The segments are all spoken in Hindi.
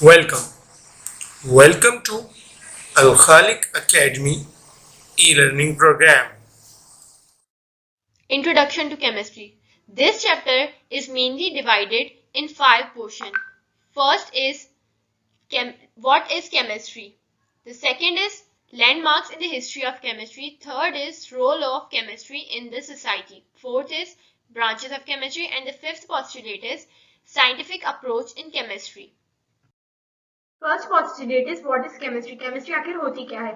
Welcome. Welcome to Al Khalik Academy e-learning program. Introduction to Chemistry. This chapter is mainly divided in 5 portions. First is what is chemistry? The second is landmarks in the history of chemistry. Third is role of chemistry in the society. Fourth is branches of chemistry, and the fifth postulate is scientific approach in chemistry. First postulate is what is chemistry? Chemistry आखिर होती क्या है?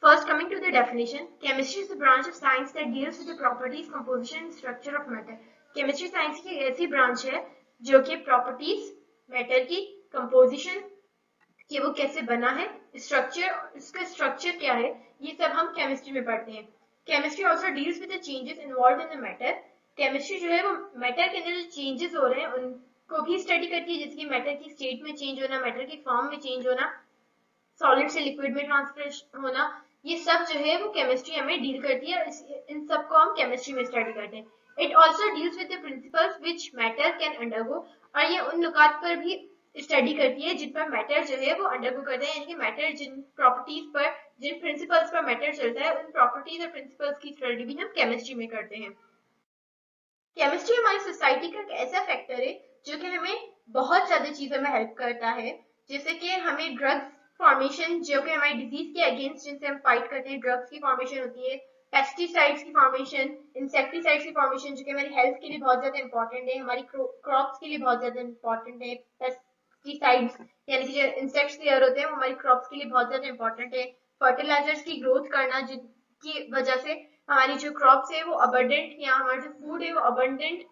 First, coming to the definition, chemistry is the branch of science that deals with the properties, composition, and structure of matter. Chemistry science की एक ऐसी branch है जो कि properties, matter की composition, कि वो कैसे बना है, structure, उसका structure क्या है, ये सब हम chemistry में पढ़ते हैं. Chemistry also deals with the changes involved in the matter. Chemistry जो है वो matter के अंदर जो changes हो रहे हैं उनको भी study करती है, जैसे कि matter की state में change होना, matter की form में change होना, सॉलिड से लिक्विड में ट्रांसफर होना, ये सब जो है वो केमिस्ट्री हमें डील करती है. इन सब को हम केमिस्ट्री में स्टडी करते हैं. It also deals with the principles which matter can undergo, और ये उन नुकात पर भी स्टडी करती है जिन पर मैटर जो है वो अंडरगो करते हैं, यानी कि मैटर जिन प्रॉपर्टीज पर, जिन प्रिंसिपल्स पर मैटर चलता है, उन प्रॉपर्टीज और प्रिंसिपल्स की स्टडी भी हम केमिस्ट्री में करते हैं. केमिस्ट्री हमारी सोसाइटी का एक ऐसा फैक्टर है जो कि हमें बहुत ज्यादा चीजों में हेल्प करता है, जैसे कि हमें ड्रग्स फॉर्मेशन, जो कि हमारी डिजीज के अगेंस्ट जिनसे हम फाइट करते हैं, ड्रग्स की फॉर्मेशन होती है, पेस्टिसाइड्स की फॉर्मेशन, इंसेक्टिसाइड्स की फॉर्मेशन, जो कि हमारी हेल्थ के लिए बहुत ज्यादा इंपॉर्टेंट है, हमारी क्रॉप्स के लिए बहुत ज्यादा इंपॉर्टेंट है. पेस्टिसाइड्स यानी कि जो इंसेक्ट्स लेयर होते हैं वो हमारी क्रॉप्स के लिए बहुत ज्यादा इंपॉर्टेंट है. फर्टिलाइजर्स की ग्रोथ करना, जिनकी वजह से हमारी जो क्रॉप्स है वो अबंडेंट, या हमारा जो फूड है वो अबंडेंट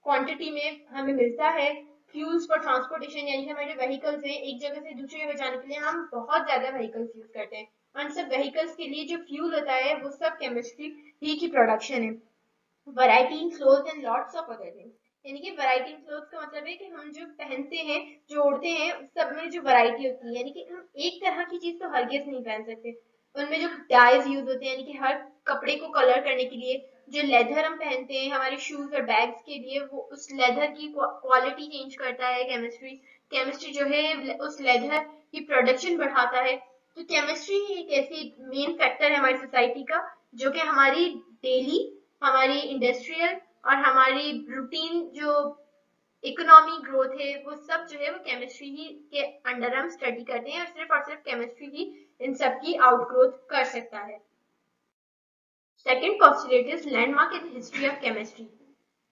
क्वांटिटी में हमें मिलता है. फ्यूल्स फॉर ट्रांसपोर्टेशन, यानी कि हमारे जो व्हीकल्स हैं एक जगह से दूसरी जगह जाने के लिए हम बहुत ज्यादा व्हीकल्स यूज करते हैं. उन सब व्हीकल्स के लिए जो फ्यूल होता है वो सब केमिस्ट्री ही की प्रोडक्शन है. Variety in clothes and lots of other things, यानी कि वैरायटी इन क्लोथ्स का मतलब है कि हम जो पहनते हैं, जो ओढ़ते हैं, उस सब में जो वैरायटी होती है, यानी कि हम एक तरह की चीज तो हरगिज नहीं पहन सकते. उनमें जो डाइज यूज होते हैं, यानी कि हर कपड़े को कलर करने के लिए जो लेदर हम पहनते हैं हमारे शूज और बैग्स के लिए, वो उस लेदर की क्वालिटी चेंज करता है केमिस्ट्री. केमिस्ट्री जो है उस लेदर की प्रोडक्शन बढ़ाता है. तो केमिस्ट्री एक ऐसी मेन फैक्टर है हमारी सोसाइटी का जो कि हमारी डेली, हमारी इंडस्ट्रियल और हमारी रूटीन जो इकोनॉमी ग्रोथ है, वो सब जो है वो केमिस्ट्री ही के अंडर हम स्टडी करते हैं, और सिर्फ केमिस्ट्री ही इन सब की आउटग्रोथ कर सकता है. Second postulate is landmark in the history of chemistry.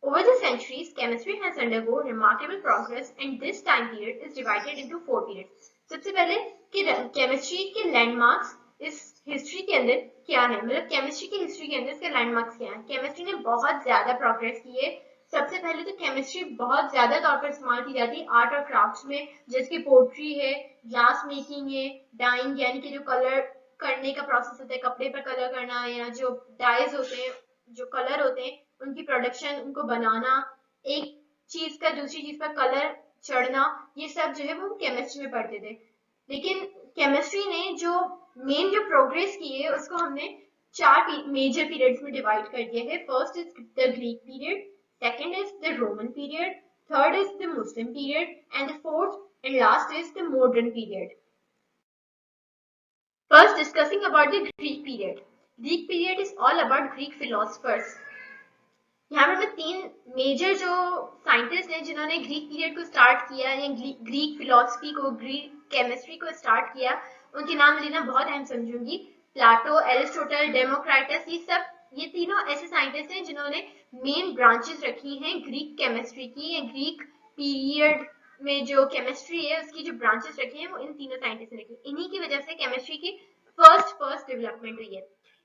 Over the centuries, chemistry has undergone remarkable progress, and this time period is divided into 4 periods. सबसे पहले कि केमिस्ट्री के लैंडमार्क्स इस हिस्ट्री के अंदर क्या है, मतलब केमिस्ट्री की हिस्ट्री के अंदर इसके लैंडमार्क्स क्या है. केमिस्ट्री ने बहुत ज्यादा प्रोग्रेस की है. सबसे पहले तो केमिस्ट्री बहुत ज्यादा तौर पर इस्तेमाल की जाती है आर्ट और क्राफ्ट्स में, जैसे कि पोट्री है, ग्लास मेकिंग है, डाइंग यानी कि जो कलर करने का प्रोसेस होता है, कपड़े पर कलर करना, या जो डाइज होते हैं, जो कलर होते हैं, उनकी प्रोडक्शन, उनको बनाना, एक चीज का दूसरी चीज पर कलर चढ़ना, ये सब जो है वो केमिस्ट्री में पढ़ते थे. लेकिन केमिस्ट्री ने जो मेन जो प्रोग्रेस की है उसको हमने 4 मेजर पीरियड्स में डिवाइड कर दिया है. First is the Greek period, second is the Roman period, third is the Muslim period, and the fourth and last is the modern period. First, discussing about the Greek period. Greek period is all about Greek philosophers. यहाँ पर हमें 3 मेजर जो साइंटिस्ट हैं जिन्होंने ग्रीक पीरियड को स्टार्ट किया, या ग्रीक फिलोसफी को, ग्रीक केमिस्ट्री को स्टार्ट किया, उनके नाम लेना बहुत अहम समझूंगी. प्लाटो, एरिस्टोटल, डेमोक्राइटस, ये तीनों ऐसे साइंटिस्ट हैं जिन्होंने मेन ब्रांचेस रखी हैं ग्रीक केमिस्ट्री की, या ग्रीक पीरियड में जो केमिस्ट्री है उसकी जो ब्रांचेस रखी हैं वो इन तीनों साइंटिस्ट ने रखी. इन्हीं की वजह से केमिस्ट्री की फर्स्ट डेवलपमेंट हुई है.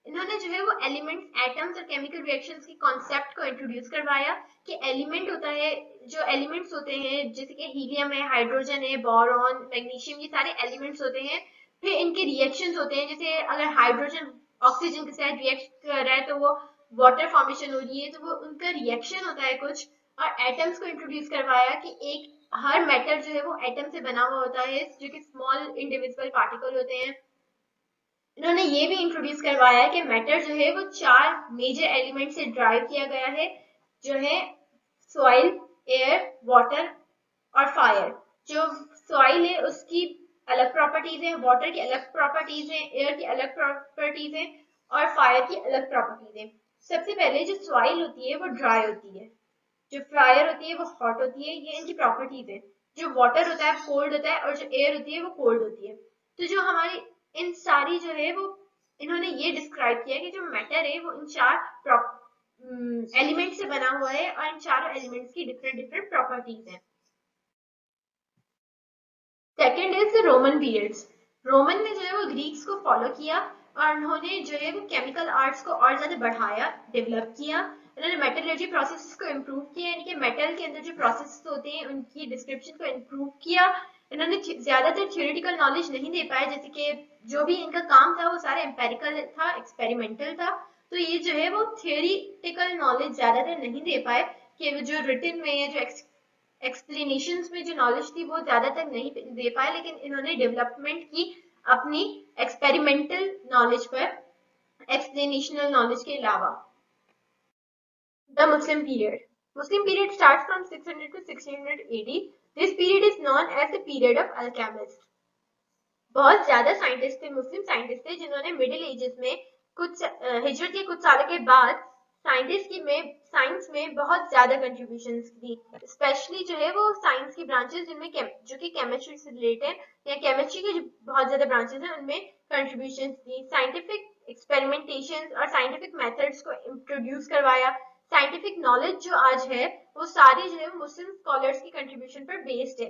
इन्होंने जो है वो एलिमेंट्स, एटम्स और केमिकल रिएक्शंस की कॉन्सेप्ट को इंट्रोड्यूस करवाया कि एलिमेंट होता है, जो एलिमेंट्स होते हैं जैसे कि हीलियम है, हाइड्रोजन है, बोरॉन, मैग्नीशियम, ये सारे एलिमेंट्स होते हैं. फिर इनके रिएक्शंस होते हैं, जैसे अगर हाइड्रोजन ऑक्सीजन के साथ रिएक्ट कर रहा है तो वो वाटर फॉर्मेशन हो रही है, तो वो उनका रिएक्शन होता है कुछ. और एटम्स को इंट्रोड्यूस करवाया कि एक हर मैटर जो है वो एटम से बना हुआ होता है, जो कि स्मॉल इंडिविजुअल पार्टिकल होते हैं. इन्होंने ये भी इंट्रोड्यूस करवाया कि मैटर जो है वो 4 मेजर एलिमेंट से ड्राइव किया गया है, जो है सॉइल, एयर, वाटर और फायर. जो सॉइल है उसकी अलग प्रॉपर्टीज है, वाटर की अलग प्रॉपर्टीज है, एयर की अलग प्रॉपर्टीज है और फायर की अलग प्रॉपर्टीज है। सबसे पहले जो सॉइल होती है वो ड्राई होती है, जो फायर होती है वो हॉट होती है, ये इनकी प्रॉपर्टीज है। जो वाटर होता है कोल्ड होता है और जो एयर होती है वो कोल्ड होती है। तो जो हमारी इन सारी जो है वो इन्होंने ये डिस्क्राइब किया कि जो मैटर है वो इन चार एलिमेंट से बना हुआ है और इन चारों एलिमेंट्स की डिफरेंट डिफरेंट प्रॉपर्टीज है। Second is the Roman periods. Roman ने जो है वो ग्रीक्स को फॉलो किया और उन्होंने जो है वो केमिकल आर्ट्स को और ज्यादा बढ़ाया, डेवलप किया। उन्होंने मेटलर्जी प्रोसेस को इम्प्रूव किया, यानी कि मेटल के अंदर जो प्रोसेस होते हैं उनकी डिस्क्रिप्शन को इम्प्रूव किया। इन्होंने ज्यादातर थ्योरेटिकल नॉलेज नहीं दे पाए, जैसे कि जो भी इनका काम था वो सारा एम्पेरिकल था, एक्सपेरिमेंटल था। तो ये जो है वो थ्योरेटिकल नॉलेज ज्यादातर नहीं दे पाए, कि जो रिटन में या जो एक्सप्लेनेशंस में जो नॉलेज थी वो ज्यादातर नहीं दे पाए, लेकिन इन्होंने डेवलपमेंट की अपनी एक्सपेरिमेंटल नॉलेज पर, एक्सप्लेनेशनल नॉलेज के अलावा। The Muslim period. Muslim period starts from 600 to 1600 AD. This period is known as the period of alchemists. बहुत ज्यादा साइंटिस्ट थे, मुस्लिम साइंटिस्ट थे, जिन्होंने मिडिल एजेस में कुछ हिजरत के कुछ सालों के बाद साइंस में बहुत ज्यादा कंट्रीब्यूशंस दी। स्पेशली जो है वो साइंस की ब्रांचेस जिनमें जो कि केमिस्ट्री से रिलेटेड या केमिस्ट्री के जो बहुत ज्यादा ब्रांचेस हैं उनमें कंट्रीब्यूशंस दी। साइंटिफिक एक्सपेरिमेंटेशन और साइंटिफिक मेथड्स को इंट्रोड्यूस करवाया। साइंटिफिक नॉलेज जो आज है वो सारी जो है मुस्लिम स्कॉलर्स की कंट्रीब्यूशन पर बेस्ड है।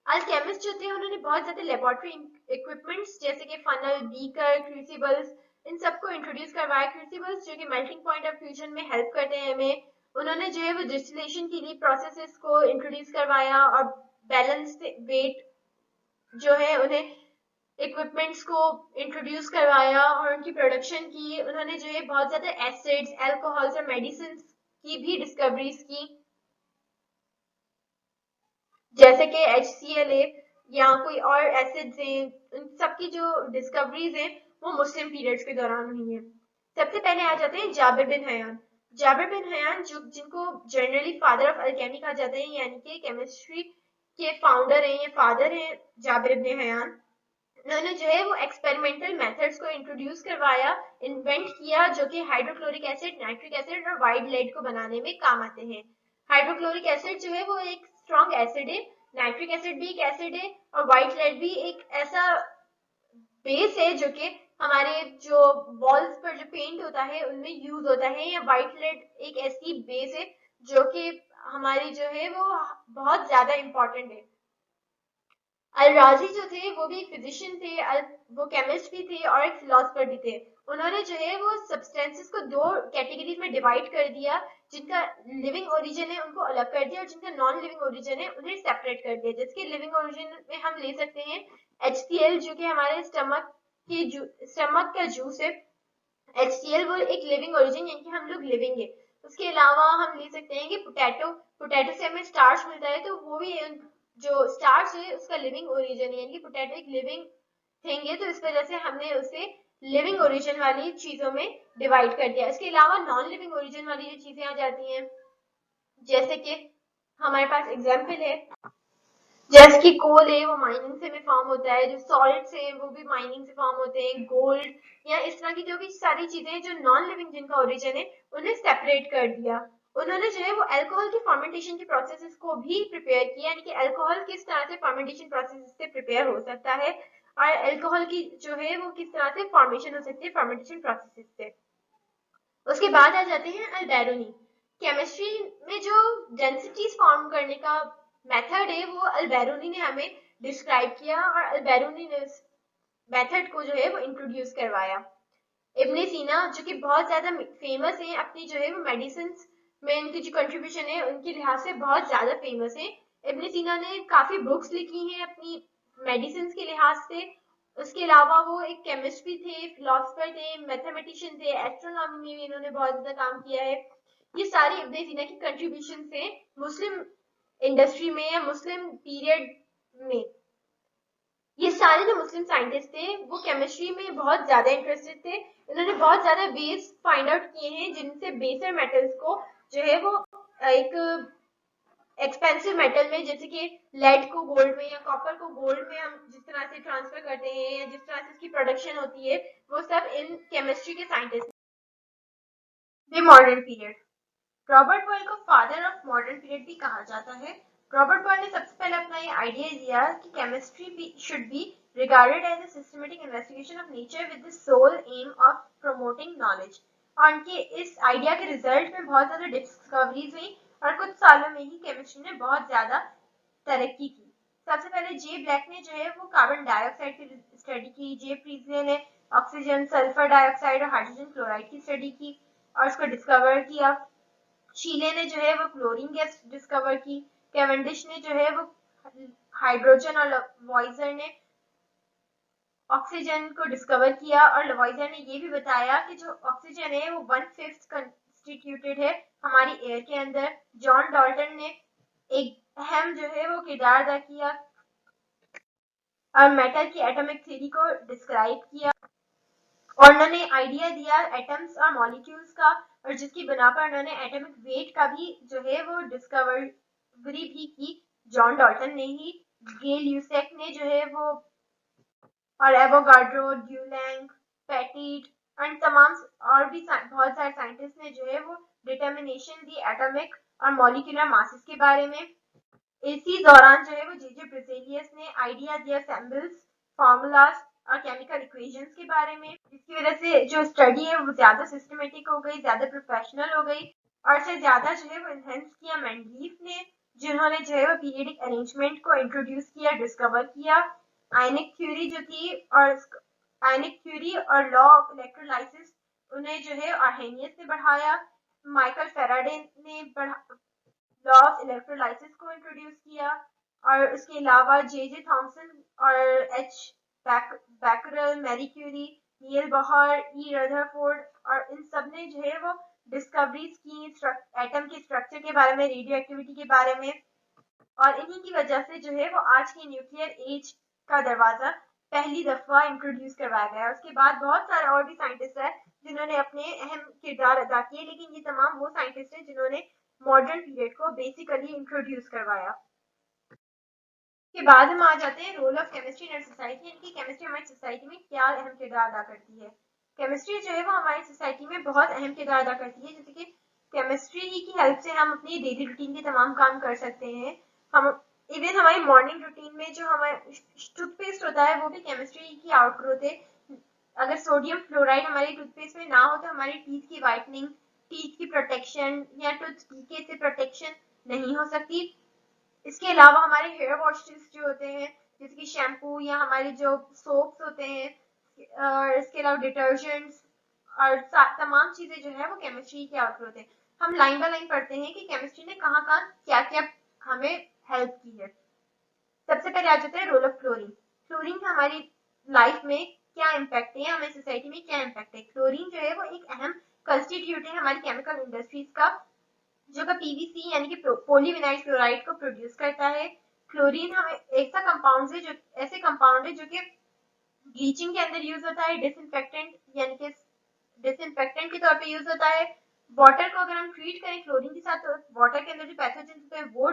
अल्केमिस्ट जो थे उन्होंने बहुत ज्यादा लेबोरेटरी इक्विपमेंट्स जैसे कि फनल, बीकर, क्रूसिबल्स, इन सबको इंट्रोड्यूस करवाया। क्रूसिबल्स जो कि मेल्टिंग पॉइंट ऑफ फ्यूजन में हेल्प करते हैं हमें। उन्होंने जो है वो डिस्टिलेशन के लिए प्रोसेसेस को इंट्रोड्यूस करवाया और बैलेंस वेट जो है उन्हें इक्विपमेंट्स को इंट्रोड्यूस करवाया और उनकी प्रोडक्शन की। उन्होंने जो है बहुत ज्यादा एसिड्स, अल्कोहल्स और मेडिसिन की भी डिस्कवरीज की, जैसे कि HCl या कोई और एसिड्स हैं। उन सबकी जो डिस्कवरीज हैं वो मुस्लिम पीरियड्स के दौरान हुई हैं। सबसे पहले आ जाते हैं Jabir bin Hayyan. Jabir bin Hayyan जो जिनको जनरली फादर ऑफ अल्केमी कहा जाता है, यानी कि केमिस्ट्री के फाउंडर हैं, ये फादर हैं जाबिर बिन हयान। उन्होंने जो है वो एक्सपेरिमेंटल मेथड्स को इंट्रोड्यूस करवाया, इन्वेंट किया, जो कि हाइड्रोक्लोरिक एसिड, नाइट्रिक एसिड और वाइट लेड को बनाने में काम आते हैं। हाइड्रोक्लोरिक एसिड जो है वो एक स्ट्रॉन्ग एसिड है, नाइट्रिक एसिड भी एक एसिड है और व्हाइट लेड भी एक ऐसा बेस है जो कि हमारे जो वॉल्स पर जो पेंट होता है उनमें यूज होता है। या व्हाइट लेड एक ऐसी बेस है जो कि हमारी जो है वो बहुत ज्यादा इंपॉर्टेंट है। अल-राजी जो थे वो भी एक फिजिशियन थे, वो केमिस्ट भी थे और एक फिलोसफर भी थे। उन्होंने जो है वो सब्सटेंसेस को दो कैटेगरीज में डिवाइड कर दिया, जिनका लिविंग ओरिजिन है उनको अलग कर दिया और जिनका नॉन लिविंग ओरिजिन है उन्हें सेपरेट कर दिया। जिसके लिविंग ओरिजिन में हम ले सकते हैं HCl जो कि हमारे स्टमक का जूस है। HCl वो एक लिविंग ओरिजिन यानी कि हम लोग लिविंग है। उसके अलावा हम ले सकते हैं कि पोटैटो से हमें स्टार्च मिलता है, तो वो भी जो स्टार्च है उसका लिविंग ओरिजिन है, यानी कि पोटैटो एक लिविंग थिंग है, तो इस वजह से हमने उसे लिविंग ओरिजिन वाली चीजों में डिवाइड कर दिया। इसके अलावा नॉन लिविंग ओरिजिन वाली जो चीजें आ जाती हैं, जैसे कि हमारे पास एग्जाम्पल है, जैसे कि कोल है वो माइनिंग से भी फॉर्म होता है, जो सॉल्ट्स है वो भी माइनिंग से फॉर्म होते हैं, गोल्ड या इस तरह की जो भी सारी चीजें जो नॉन लिविंग जिनका ओरिजिन है उन्हें सेपरेट कर दिया। उन्होंने जो है वो अल्कोहल की फर्मेंटेशन के प्रोसेसेस को भी प्रिपेयर किया, यानी कि अल्कोहल किस तरह से फर्मेंटेशन प्रोसेस से प्रिपेयर हो सकता है और अल्कोहल की जो है वो किस तरह से फॉर्मेशन हो सकती है फर्मेंटेशन प्रोसेस से। उसके बाद आ जाते हैं अल्बेरोनी। केमिस्ट्री में जो डेंसिटीज फॉर्म करने का मेथड है वो अल्बेरोनी ने हमें डिस्क्राइब किया और अल्बेरोनी ने इस मेथड को जो है वो इंट्रोड्यूस करवाया। इब्ने सीना जो कि बहुत ज्यादा फेमस है अपनी जो है वो मेडिसिन में इनकी जो कंट्रीब्यूशन है उनके लिहाज से बहुत ज्यादा फेमस है। इब्ने सीना ने काफी बुक्स लिखी हैं अपनी मेडिसिन के लिहाज से। उसके अलावा वो एक केमिस्ट भी थे, फिलोसफर थे, मैथमेटिशियन थे, एस्ट्रोनॉमी में भी इन्होंने बहुत ज्यादा काम किया है। ये सारी इब्ने सीना की कंट्रीब्यूशन से मुस्लिम इंडस्ट्री में या मुस्लिम पीरियड में ये सारे जो मुस्लिम साइंटिस्ट थे वो केमिस्ट्री में बहुत ज्यादा इंटरेस्टेड थे। इन्होंने बहुत ज्यादा वेज फाइंड आउट किए हैं जिनसे बेसर मेटल्स को जो है वो एक एक्सपेंसिव मेटल में, जैसे कि लेड को गोल्ड में या कॉपर को गोल्ड में हम जिस तरह से ट्रांसफर करते हैं या जिस तरह से उसकी प्रोडक्शन होती है, वो सब इन केमिस्ट्री के scientist. The modern period. Robert Boyle को फादर ऑफ मॉडर्न पीरियड भी कहा जाता है। रॉबर्ट बॉयल ने सबसे पहले अपना ये आइडिया दिया कि chemistry should be regarded as a systematic investigation of nature with the sole aim of promoting knowledge। और उनके इस आइडिया के रिजल्ट में बहुत ज्यादा डिस्कवरीज हुई और कुछ सालों में ही केमिस्ट्री ने बहुत ज्यादा तरक्की की। सबसे पहले जे ब्लैक ने जो है वो कार्बन डाइऑक्साइड की स्टडी की, जे प्रीजले ने ऑक्सीजन, सल्फर डाइऑक्साइड और हाइड्रोजन क्लोराइड की स्टडी की और उसको डिस्कवर किया। शीले ने जो है वो क्लोरीन गैस डिस्कवर की। कैवेंडिश ने जो है वो हाइड्रोजन और लवॉइजर ने ऑक्सीजन को डिस्कवर किया और लवॉइजर ने ये भी बताया कि जो ऑक्सीजन है वो 1/5 कंस्टिट्यूटेड है हमारी एयर के अंदर। जॉन डाल्टन ने एक अहम जो है वो किरदार अदा किया और मेटल की एटॉमिक थ्योरी को डिस्क्राइब किया और उन्होंने आइडिया दिया एटम्स और मॉलिक्यूल्स का, और जिसकी बना पर उन्होंने एटॉमिक वेट का भी जो है वो डिस्कवरी भी की। जॉन डाल्टन ने ही। गे ल्यूसेक ने जो है वो और एवोगाड्रो, ड्यूलैंग, पेटिट एंड तमाम और भी बहुत सारे साइंटिस्ट ने जो है वो डिटर्मिनेशन दी एटॉमिक और मॉलिक्यूलर मासेस के बारे में। इसी दौरान जो है वो जे ब्रिजेलियस ने आइडिया दिया सैम्बल्स, फॉर्मूलाज और केमिकल इक्वेशंस के बारे में, जिसकी वजह से जो स्टडी है वो ज्यादा सिस्टमेटिक हो गई, ज्यादा प्रोफेशनल हो गई और से ज्यादा जो है वो एनहेंस किया मेंडलीफ ने, जिन्होंने जो है वो पीरियडिक अरेंजमेंट को इंट्रोड्यूस किया, डिस्कवर किया। आयनिक थ्योरी जो थी और आयनिक थ्योरी और लॉ ऑफ इलेक्ट्रोलाइसिस उन्हें जो है आर्हेनियस ने बढ़ाया। माइकल फेराडे ने लॉ ऑफ इलेक्ट्रोलाइसिस को इंट्रोड्यूस किया और उसके अलावा जे थॉमसन और एच बैकरल, मैरी क्यूरी, नील बॉहर, ई रदरफोर्ड और इन सब ने जो है वो डिस्कवरीज की एटम के स्ट्रक्चर के बारे में, रेडियो एक्टिविटी के बारे में, और इन्हीं की वजह से जो है वो आज की न्यूक्लियर एज का दरवाजा पहली दफा इंट्रोड्यूस करवाया गया। उसके बाद बहुत सारे और भी साइंटिस्ट हैं जिन्होंने अपने अहम किरदार अदा किए, लेकिन ये तमाम वो साइंटिस्ट हैं जिन्होंने मॉडर्न पीरियड को बेसिकली इंट्रोड्यूस करवाया। के बाद हम आ जाते हैं role of chemistry in society, यानी कि केमिस्ट्री हमारी सोसाइटी में क्या अहम किरदार अदा करती है। केमिस्ट्री जो है वो हमारी सोसाइटी में बहुत अहम किरदार अदा करती है, जैसे कि केमिस्ट्री की हेल्प से हम अपनी डेली रूटीन के तमाम काम कर सकते हैं। हम इवन हमारी मॉर्निंग रूटीन में जो हमारा टूथपेस्ट होता है वो भी केमिस्ट्री की आउटग्रोथ है। अगर सोडियम फ्लोराइड हमारे टूथपेस्ट में ना हो तो हमारी टीथ की वाइटनिंग, टीथ की प्रोटेक्शन या टूथ डीके से प्रोटेक्शन नहीं हो सकती। इसके अलावा हमारे हेयर वॉशेस जो होते हैं जैसे कि शैम्पू या हमारे जो सोप्स होते हैं और इसके अलावा डिटर्जेंट्स और तमाम चीजें जो है वो केमिस्ट्री की आउटग्रोथ है। हम लाइन बाय लाइन पढ़ते हैं कि केमिस्ट्री ने कहाँ कहाँ क्या क्या हमें हेल्प की है। सबसे पहले आ जाता है रोल ऑफ क्लोरीन। क्लोरीन का हमारी लाइफ में क्या इम्पैक्ट है, हमारी सोसाइटी में क्या इम्पैक्ट है। क्लोरीन जो है वो एक अहम कंस्टिट्यूट है हमारी केमिकल इंडस्ट्रीज का, जो कि पीवीसी यानी कि पॉलीविनाइल क्लोराइड को प्रोड्यूस करता है। क्लोरीन हमें ऐसा कंपाउंड है जो ऐसे कंपाउंड है जो कि ब्लीचिंग के अंदर यूज होता है, डिसइंफेक्टेंट यानी कि डिसइंफेक्टेंट के तौर पे यूज होता है। वाटर को अगर हम ट्रीट करें क्लोरीन के साथ तो वाटर के अंदर जो पैथोजेंस होते हैं वो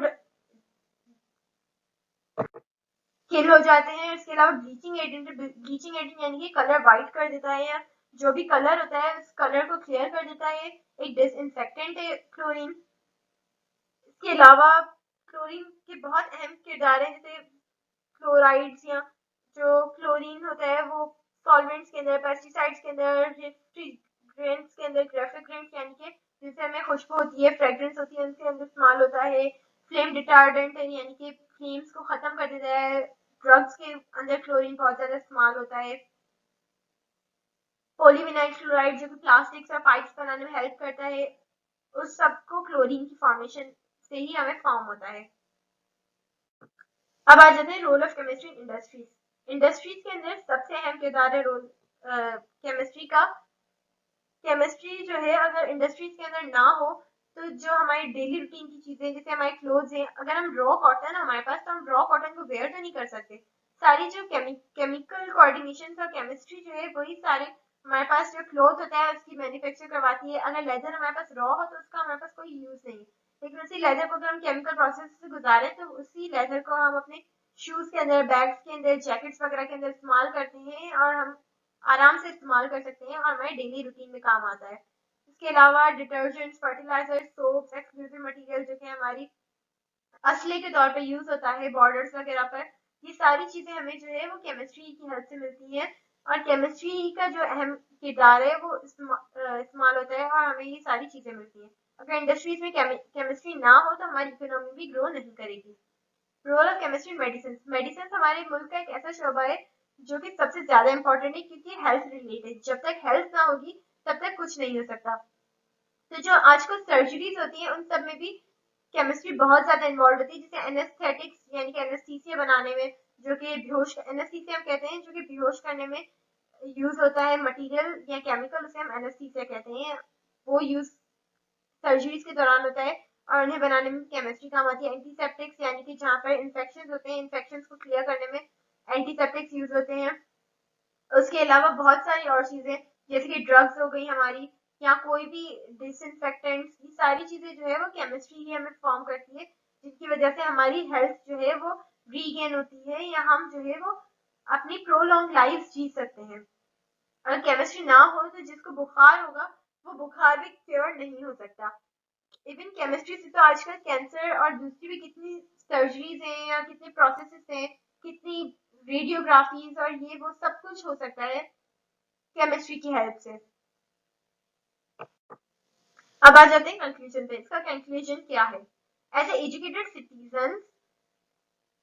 किल हो जाते हैं। इसके अलावा ब्लीचिंग एजेंट यानी कि कलर व्हाइट कर देता है या जो भी कलर होता है उस कलर को क्लियर कर देता है, एक डिसइंफेक्टेंट है क्लोरीन। इसके अलावा क्लोरीन के बहुत अहम किरदार हैं, जैसे क्लोराइड्स या जो क्लोरीन होता है वो सॉल्वेंट्स के अंदर, पेस्टिसाइड्स के अंदर, रेफ्रिजरेंट्स के अंदर, रेफ्रिजरेंट्स यानी कि जिससे हमें खुशबू होती है, फ्रेग्रेंस होती है, उनके अंदर इस्तेमाल होता है। फ्लेम रिटार्डेंट यानी कि फ्लेम्स को खत्म कर देता है। ड्रग्स के अंदर क्लोरीन बहुत ज्यादा इस्तेमाल होता है। पॉलीविनाइल क्लोराइड जो कि प्लास्टिक्स और पाइप्स बनाने में हेल्प करता है, उस सबको क्लोरीन की फॉर्मेशन से ही हमें फॉर्म होता है। अब आ जाते हैं role of chemistry in industries. Industries के अंदर सबसे अहम किरदार है रोल केमिस्ट्री का। केमिस्ट्री जो है अगर इंडस्ट्रीज के अंदर ना हो तो जो हमारी डेली रूटीन की चीजें जैसे हमारे क्लोथ्स हैं, अगर हम रॉ कॉटन हमारे पास तो हम रॉ कॉटन को वेयर तो नहीं कर सकते। सारी जो केमिकल कोऑर्डिनेशन और केमिस्ट्री जो है वही सारे हमारे पास जो क्लोथ होता है उसकी मैन्युफैक्चर करवाती है। अगर लेदर हमारे पास रॉ हो तो उसका हमारे पास कोई यूज नहीं। लेकिन उसी लेदर को अगर हम केमिकल प्रोसेस से गुजारें तो उसी लेदर को हम अपने शूज के अंदर, बैग्स के अंदर, जैकेट्स वगैरह के अंदर इस्तेमाल करते हैं और हम आराम से इस्तेमाल कर सकते हैं और हमारे डेली रूटीन में काम आता है। इसके अलावा detergents, fertiliser, soaps, exclusive material जो कि हमारी असले के तौर पे यूज होता है बॉर्डर्स वगैरह पर, ये सारी चीजें हमें जो है वो केमिस्ट्री की हेल्प से मिलती है और केमिस्ट्री का जो अहम किरदार है वो इस्तेमाल होता है और हमें ये सारी चीजें मिलती हैं। अगर इंडस्ट्रीज में केमिस्ट्री ना हो तो हमारी इकोनॉमी भी ग्रो नहीं करेगी। Role of chemistry medicine. Medicine हमारे मुल्क का एक ऐसा शोबा है जो कि सबसे ज्यादा इंपॉर्टेंट है क्योंकि हेल्थ रिलेटेड, जब तक हेल्थ ना होगी तब तक कुछ नहीं हो सकता। तो जो आजकल सर्जरीज होती है उन सब में भी केमिस्ट्री बहुत ज्यादा इन्वॉल्व होती है, जैसे एनेस्थेटिक्स यानी कि एनेस्थीसिया बनाने में, जो कि बेहोश, एनेस्थीसिया हम कहते हैं जो कि बेहोश करने में यूज होता है मटेरियल या केमिकल, उसे हम एनेस्थीसिया कहते हैं, वो यूज सर्जरीज के दौरान होता है और उन्हें बनाने में केमिस्ट्री काम आती है। एंटीसेप्टिक्स यानी कि जहाँ पर इन्फेक्शन होते हैं, इन्फेक्शन को क्लियर करने में एंटीसेप्टिक्स यूज होते हैं। उसके अलावा बहुत सारी और चीजें जैसे कि ड्रग्स हो गई हमारी या कोई भी डिसइंफेक्टेंट्स, ये सारी चीजें जो है वो केमिस्ट्री ही हमें फॉर्म करती है, जिसकी वजह से हमारी हेल्थ जो है वो रीगेन होती है या हम जो है वो अपनी प्रोलॉन्ग लाइफ जी सकते हैं। अगर केमिस्ट्री ना हो तो जिसको बुखार होगा वो बुखार भी क्योर नहीं हो सकता। इवन केमिस्ट्री से तो आजकल कैंसर और दूसरी भी कितनी सर्जरीज हैं या कितने प्रोसेसेस हैं, कितनी रेडियोग्राफीज और ये वो सब कुछ हो सकता है केमिस्ट्री की हेल्प से। अब आ जाते हैं कंक्लूजन पे। इसका कंक्लूजन क्या है? As a educated citizen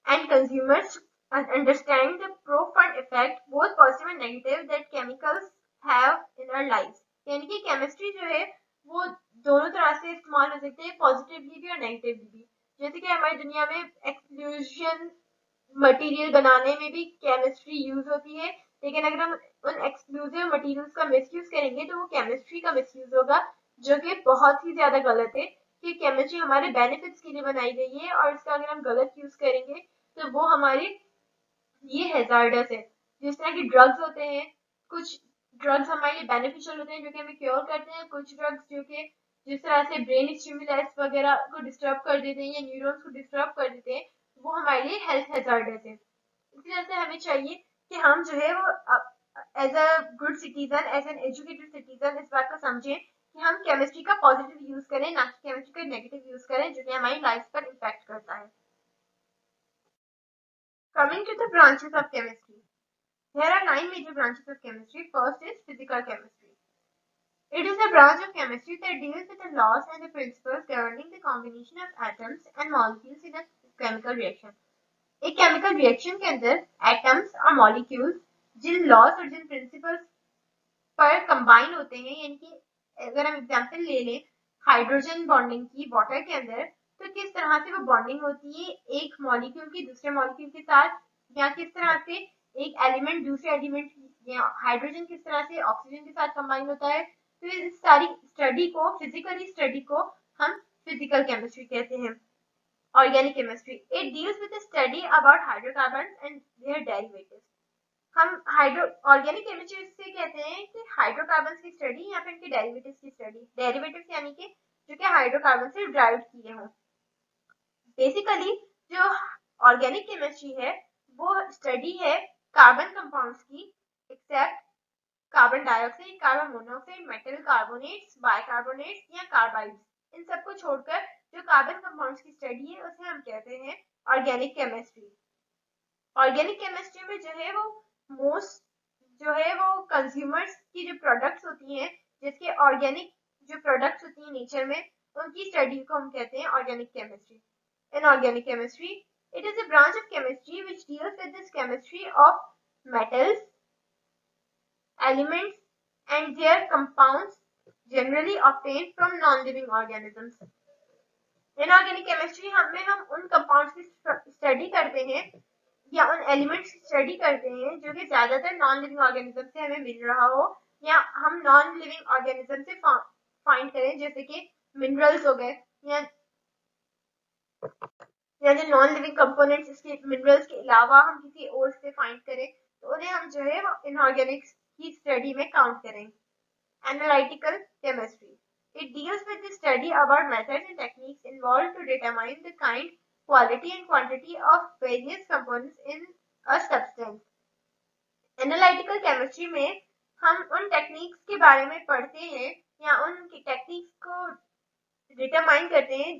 and consumers understand the profound effect both positive and negative that chemicals have in our lives। यानी कि केमिस्ट्री जो है वो दोनों तरह से इस्तेमाल हो सकते हैं, पॉजिटिवली भी और नेगेटिवली भी। जैसे कि हमारी दुनिया में एक्सक्लूजन मटेरियल बनाने में भी केमिस्ट्री यूज होती है, लेकिन अगर हम उन एक्सक्लूसिव मटेरियल्स का मिसयूज करेंगे तो वो केमिस्ट्री का मिसयूज होगा, जो कि बहुत ही ज्यादा गलत है। कि केमिस्ट्री हमारे बेनिफिट्स के लिए बनाई गई है और इसका अगर हम गलत यूज करेंगे तो वो हमारे ये हैजार्डस है। जिस तरह के ड्रग्स होते हैं, कुछ ड्रग्स हमारे लिए बेनिफिशियल होते हैं जो कि हमें क्योर करते हैं, कुछ ड्रग्स जो कि जिस तरह से ब्रेन स्टिमुलेंट्स वगैरह को डिस्टर्ब कर देते हैं या न्यूरॉन्स को डिस्टर्ब कर देते हैं, वो हमारे लिए हेल्थ हैजार्डस है। इसी तरह से हमें चाहिए कि हम जो है वो as a good citizen, as an educated citizen इस बात को समझें कि हम केमिस्ट्री का पॉजिटिव यूज करें, ना कि केमिस्ट्री का नेगेटिव यूज करें जो कि हमारी लाइफ पर इम्पैक्ट करता है। Coming to the branches of chemistry, there are 9 major branches of chemistry. First is physical chemistry. It is a branch of chemistry that deals with the laws and the principles governing the combination of atoms and molecules in a chemical reaction. एक केमिकल रिएक्शन के अंदर एटम्स और मॉलिक्यूल्स जिन लॉस और जिन प्रिंसिपल्स पर कंबाइन होते हैं, यानी कि अगर हम एग्जांपल ले लें हाइड्रोजन बॉन्डिंग की वाटर के अंदर, तो किस तरह से वो बॉन्डिंग होती है एक मॉलिक्यूल की दूसरे मॉलिक्यूल के साथ, या किस तरह से एक एलिमेंट दूसरे एलिमेंट या हाइड्रोजन किस तरह से ऑक्सीजन के साथ कंबाइन होता है। तो इस सारी स्टडी को, फिजिकली स्टडी को हम फिजिकल केमिस्ट्री कहते हैं। Organic chemistry, it deals with the study about hydrocarbon and their derivatives. हम हाइड्रो ऑर्गेनिक केमिस्ट्री से कहते हैं कि हाइड्रोकार्बन की स्टडी या फिर इनके डेरिवेटिव्स की स्टडी। डेरिवेटिव्स यानी कि जो कि हाइड्रोकार्बन से डिराइव किए हों। बेसिकली जो ऑर्गेनिक केमिस्ट्री है वो स्टडी है कार्बन कंपाउंड्स की, except carbon dioxide, carbon monoxide, metal carbonates, bicarbonates या कार्बाइड्स। इन सबको छोड़कर जो कार्बन कंपाउंड्स की स्टडी है उसे हम कहते हैं ऑर्गेनिक केमिस्ट्री। ऑर्गेनिक केमिस्ट्री में जो है वो मोस्ट जो है वो कंज्यूमर्स की जो प्रोडक्ट्स होती हैं, जिसके ऑर्गेनिक जो प्रोडक्ट्स होती हैं नेचर में, उनकी स्टडी को हम कहते हैं organic chemistry. In organic chemistry, it is a branch of chemistry which deals with this chemistry of metals, elements and their compounds generally obtained from non-living organisms. In organic chemistry हमें हम उन compounds की स्टडी करते हैं या उन एलिमेंट्स की स्टडी करते हैं जो कि ज्यादातर नॉन लिविंग ऑर्गेनिज्म से हमें मिल रहा हो या हम नॉन लिविंग ऑर्गेनिज्म से फाइंड करें, जैसे कि मिनरल्स हो गए या जो नॉन लिविंग कंपोनेंट्स इसके मिनरल्स के अलावा हम किसी और से फाइंड करें तो उन्हें हम जो है वो इनऑर्गेनिक्स की स्टडी में काउंट करें। Analytical chemistry, It deals with the study about methods and techniques involved to determine the kind, quality and quantity of various components in a substance. Analytical chemistry में हम उन टेक्निक्स के बारे में पढ़ते हैं या उन टेक्निक्स को डिटरमाइन करते हैं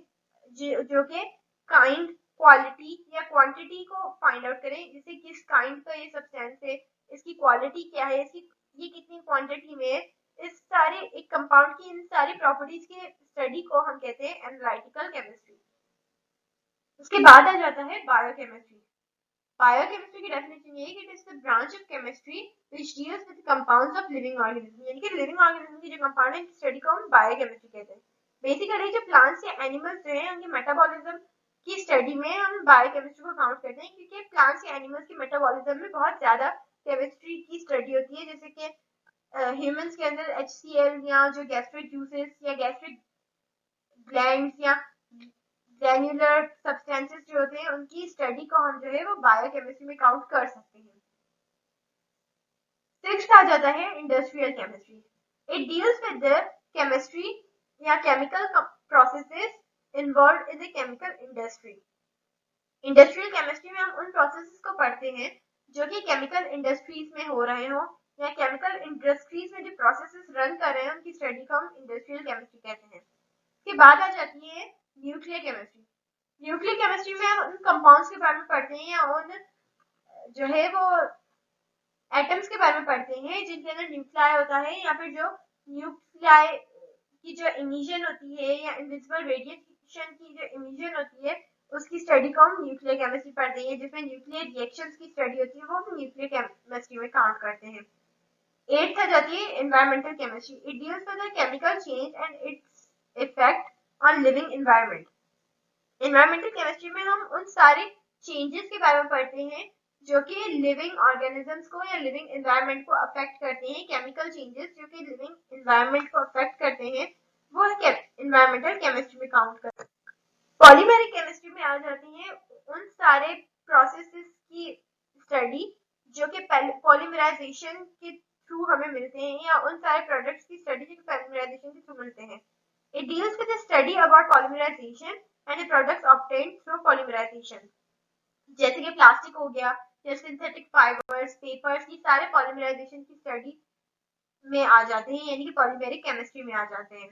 जो कि काइंड, क्वालिटी या क्वांटिटी को फाइंड आउट करें, जैसे किस काइंड का ये सब्सटेंस है, इसकी क्वालिटी क्या है, इसकी ये कितनी क्वांटिटी में है, इस सारे एक कंपाउंड की इन सारी प्रॉपर्टीज के स्टडी को हम कहते हैं एनालिटिकल केमिस्ट्री। उसके बाद आ जाता है बायोकेमिस्ट्री। बायोकेमिस्ट्री की डेफिनेशन ये है कि it is the branch of chemistry which deals with compounds of living organism, यानी कि लिविंग ऑर्गेनिज्म की जो कंपाउंड है स्टडी को हम बायोकेमिस्ट्री कहते हैं। बेसिकली जो प्लांट्स या एनिमल्स जो है उनके मेटाबॉलिज्म की स्टडी में हम बायोकेमिस्ट्री को काउंट करते हैं, क्योंकि प्लांट्स या एनिमल्स के मेटाबॉलिज्म में बहुत ज्यादा केमिस्ट्री की स्टडी होती है, जैसे कि ह्यूमंस के अंदर HCl या जो गैस्ट्रिक जूसेस या गैस्ट्रिक ग्लैंड्स या ग्रैन्युलर सब्सटेंसेस जो होते हैं उनकी स्टडी को हम जो है वो बायोकेमिस्ट्री में काउंट कर सकते हैं। सिक्स्थ आ जाता है industrial chemistry. It deals with the chemistry या chemical processes involved in the chemical industry. Industrial chemistry में हम उन प्रोसेसेस को पढ़ते हैं जो कि केमिकल इंडस्ट्रीज में हो रहे हो या केमिकल इंडस्ट्रीज में जो प्रोसेसेस रन कर रहे हैं उनकी स्टडी को हम इंडस्ट्रियल केमिस्ट्री कहते हैं। इसके बाद आ जाती है न्यूक्लियर केमिस्ट्री। न्यूक्लियर केमिस्ट्री में हम उन कंपाउंड्स के बारे में पढ़ते हैं या उन जो है वो एटम्स के बारे में पढ़ते हैं जिनके अंदर न्यूक्लियाई होता है, या फिर जो न्यूक्लियाई की जो इमिशन होती है या इनविजिबल रेडिएशन की जो इमिशन होती है उसकी स्टडी को हम न्यूक्लियर केमिस्ट्री पढ़ते हैं, जिसमें न्यूक्लियर रिएक्शंस की स्टडी होती है वो हम न्यूक्लियर केमिस्ट्री में काउंट करते हैं। एट्थ आ जाती है environmental chemistry. It deals with the chemical change and its effect on living environment. Environmental chemistry में हम उन सारे चेंजेस के बारे में पढ़ते हैं जो कि लिविंग ऑर्गेनिजम्स को या लिविंग एनवायरनमेंट को अफेक्ट करते हैं। केमिकल चेंजेस जो कि लिविंग एनवायरनमेंट को अफेक्ट करते हैं वो एनवायरमेंटल केमिस्ट्री में काउंट करते हैं। पॉलीमेरिक केमिस्ट्री में आ जाती है उन सारे प्रोसेसेस की स्टडी जो कि पॉलीमराइजेशन के थ्रू हमें मिलते हैं या उन सारे प्रोडक्ट्स की स्टडी जो पॉलीमराइजेशन के थ्रू मिलते हैं। It deals with the study about polymerization and the products obtained through polymerization. जैसे कि प्लास्टिक हो गया या सिंथेटिक फाइबर्स, पेपर्स, ये सारे पॉलीमराइजेशन की स्टडी में आ जाते हैं, यानी कि पॉलीमेरिक केमिस्ट्री में आ जाते हैं।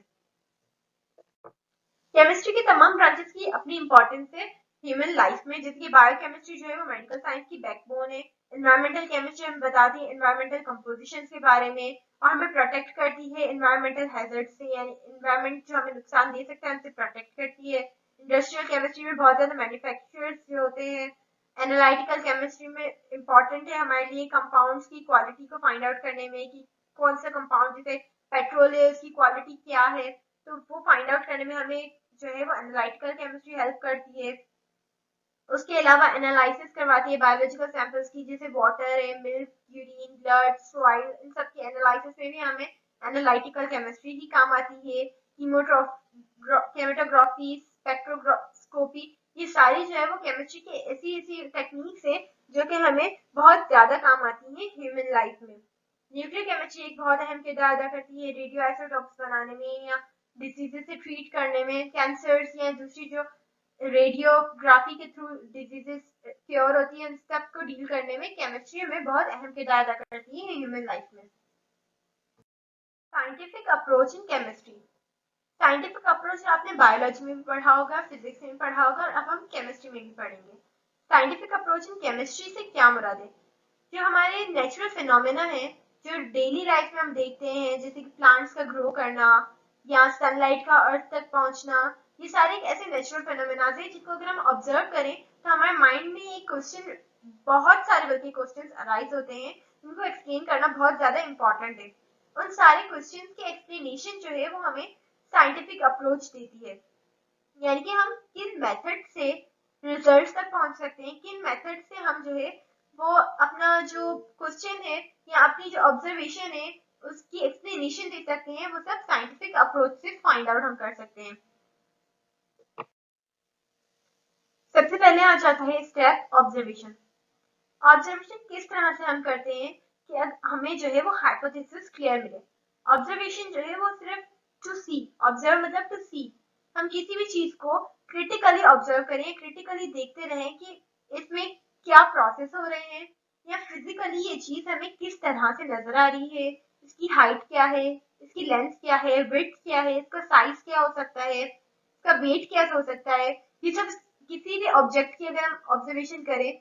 केमिस्ट्री की तमाम ब्रांचेस की अपनी इंपॉर्टेंस है ह्यूमन लाइफ में, जैसे कि बायोकेमिस्ट्री जो है वो मेडिकल साइंस की बैकबोन है। एनवायरमेंटल केमिस्ट्री हमें बताती है एनवायरमेंटल कंपोजिशन के बारे में और हमें प्रोटेक्ट करती है एनवायरमेंटल हैजर्ड से, यानी एनवायरमेंट जो हमें नुकसान दे सकता है उनसे प्रोटेक्ट करती है। इंडस्ट्रियल केमिस्ट्री में बहुत ज्यादा मैन्युफैक्चरर्स जो होते हैं। एनालिटिकल केमिस्ट्री में इम्पॉर्टेंट है हमारे लिए कंपाउंड्स की क्वालिटी को फाइंड आउट करने में कि कौन सा कंपाउंड, जैसे पेट्रोल है उसकी क्वालिटी क्या है, तो वो फाइंड आउट करने में हमें जो है वो एनालिटिकल केमिस्ट्री हेल्प करती है। उसके अलावा एनालिसिस करवाती है बायोलॉजिकल सैंपल्स की, जैसे वाटर है, मिल्क, यूरिन, ब्लड, सॉइल, इन सब की एनालिसिस में भी हमें एनालिटिकल केमिस्ट्री ही काम आती है। केमेटोग्राफी, स्पेक्ट्रोस्कोपी, ये सारी जो है वो केमिस्ट्री की ऐसी ऐसी टेक्निक्स है जो कि हमें बहुत ज्यादा काम आती है ह्यूमन लाइफ में। न्यूक्लियर केमिस्ट्री एक बहुत अहम किरदार अदा करती है रेडियो आइसोटोप्स बनाने में या डिसीजेस से ट्रीट करने में। कैंसर्स या दूसरी जो रेडियोग्राफी के थ्रू डिजीजेस क्योर होती है, उन सब को डील करने में केमिस्ट्री हमें बहुत अहम किरदार अदा करती है ह्यूमन लाइफ में। Scientific approach in chemistry. Scientific approach आपने बायोलॉजी में भी पढ़ा होगा, फिजिक्स में भी पढ़ा होगा और अब हम केमिस्ट्री में भी पढ़ेंगे। साइंटिफिक अप्रोच इन केमिस्ट्री से क्या मुराद है? जो हमारे नेचुरल फिनोमेना है जो डेली लाइफ में हम देखते हैं, जैसे कि प्लांट्स का ग्रो करना या सनलाइट का अर्थ तक पहुंचना, ये सारे एक ऐसे नेचुरल फिनोमेना है जिनको अगर हम ऑब्जर्व करें तो हमारे माइंड में एक क्वेश्चन, बहुत सारे बल्कि क्वेश्चंस अराइज होते हैं, उनको एक्सप्लेन करना बहुत ज्यादा इंपॉर्टेंट है। उन सारे क्वेश्चंस के एक्सप्लेनेशन जो है वो हमें साइंटिफिक अप्रोच देती है, यानी कि हम किन मेथड से रिजल्ट्स तक पहुंच सकते हैं, किन मेथड से हम जो है वो अपना जो क्वेश्चन है या अपनी जो ऑब्जर्वेशन है उसकी एक्सप्लेनेशन दे सकते हैं, वो सब साइंटिफिक अप्रोच से फाइंड आउट हम कर सकते हैं। सबसे पहले आ जाता है स्टेप ऑब्जर्वेशन। ऑब्जर्वेशन किस तरह से हम करते हैं कि हमें जो है वो हाइपोथेसिस क्लियर मिले। ऑब्जर्वेशन जो है वो सिर्फ टू सी, ऑब्जर्व मतलब टू सी, हम किसी भी चीज को क्रिटिकली ऑब्जर्व करें, क्रिटिकली देखते रहें कि इसमें क्या प्रोसेस हो रहे हैं, या फिजिकली ये चीज हमें किस तरह से नजर आ रही है, इसकी हाइट क्या है, इसकी लेंथ क्या है, विड्थ क्या है, इसका साइज क्या हो सकता है, इसका वेट क्या हो सकता है। ये सब किसी भी ऑब्जेक्ट की अगर हम ऑब्जर्वेशन करें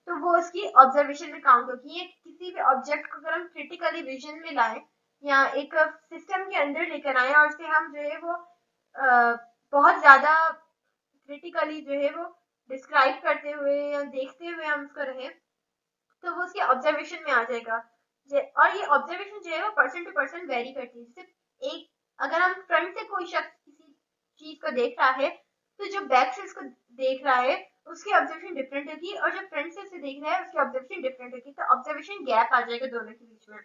तो वो उसकी ऑब्जर्वेशन में काउंट होगी। ये किसी भी ऑब्जेक्ट को अगर हम क्रिटिकली विजन में लाएं या एक सिस्टम के अंदर लेकर आए और उसे हम जो है वो बहुत ज्यादा क्रिटिकली जो है वो डिस्क्राइब करते हुए या देखते हुए हम उसको रहे, तो वो उसके ऑब्जर्वेशन में आ जाएगा। और ये ऑब्जर्वेशन जो है वो पर्सन टू पर्सन वेरी करती है। जैसे एक अगर हम फ्रंट से कोई शख्स किसी चीज को देख रहा है तो जो बैक से इसको देख रहा है उसकी ऑब्जर्वेशन डिफरेंट होगी, और जो फ्रंट से उसे देख रहा है उसकी ऑब्जर्वेशन डिफरेंट होगी, तो ऑब्जर्वेशन गैप आ जाएगा दोनों के बीच में।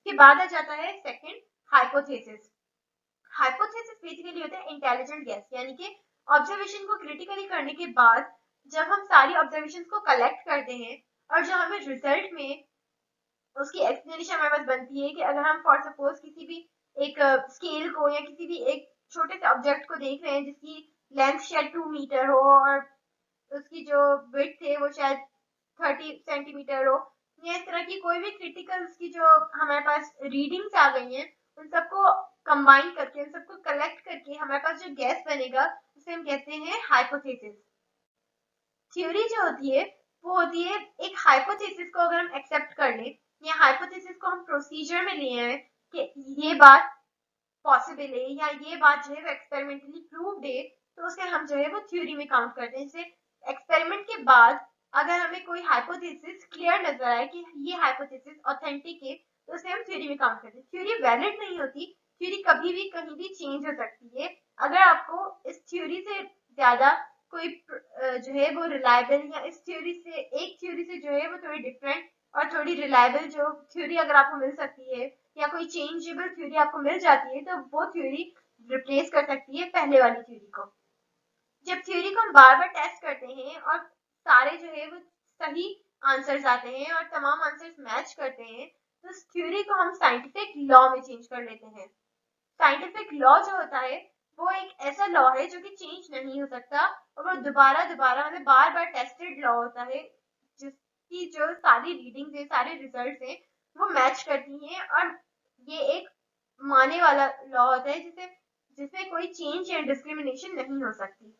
के बाद आ जाता है सेकंड, हाइपोथेसिस। हाइपोथेसिस बेसिकली होता है इंटेलिजेंट गेस, यानी कि ऑब्जर्वेशन को क्रिटिकली करने के बाद जब हम सारी ऑब्जर्वेशंस को कलेक्ट करते हैं और जो हमें रिजल्ट में उसकी एक्सप्लेनेशन हमारे पास बनती है कि अगर हम फॉर सपोज किसी भी एक स्केल को या किसी भी एक छोटे से ऑब्जेक्ट को देख रहे हैं जिसकी लेंथ शायद 2 मीटर हो और उसकी जो विड्थ है वो शायद 30 सेंटीमीटर हो, या इस तरह की कोई भी क्रिटिकल की जो हमारे पास रीडिंग्स आ गई हैं उन सबको कंबाइन करके, उन सबको कलेक्ट करके हमारे पास जो गैस बनेगा उसे हम कहते हैं हाइपोथेसिस। थ्योरी जो होती है वो होती है एक हाइपोथेसिस को अगर हम एक्सेप्ट कर लें या हाइपोथेसिस को हम प्रोसीजर में लिए हैं कि ये बात पॉसिबल है या ये बात जो है वो एक्सपेरिमेंटली प्रूव्ड है, तो उसे हम जो है वो थ्योरी में काउंट करते हैं। जैसे एक्सपेरिमेंट के बाद अगर हमें कोई हाइपोथेसिस क्लियर नजर आए कि ये हाइपोथेसिस ऑथेंटिक है तो उसे हम थ्योरी में काउंट करते हैं। थ्योरी वैलिड नहीं होती, थ्योरी कभी भी कहीं भी चेंज हो सकती है। अगर आपको इस थ्योरी से ज्यादा कोई जो है वो रिलायबल या इस थ्योरी से एक थ्योरी से जो है वो थोड़ी डिफरेंट और थोड़ी रिलायबल जो थ्योरी अगर आपको मिल सकती है या कोई चेंजेबल थ्योरी आपको मिल जाती है तो वो थ्योरी रिप्लेस कर सकती है पहले वाली थ्योरी को। जब थ्योरी को हम बार बार टेस्ट करते हैं और सारे जो है वो सही आंसर्स आते हैं और तमाम आंसर्स मैच करते हैं तो उस थ्योरी को हम साइंटिफिक लॉ में चेंज कर लेते हैं। साइंटिफिक लॉ जो होता है वो एक ऐसा लॉ है जो कि चेंज नहीं हो सकता और वो दोबारा दोबारा मतलब बार बार टेस्टेड लॉ होता है, जिसकी जो सारी रीडिंग्स है, सारे रिजल्ट्स हैं वो मैच करती हैं, और ये एक माने वाला लॉ होता है जिसे जिसमें कोई चेंज या डिस्क्रिमिनेशन नहीं हो सकती।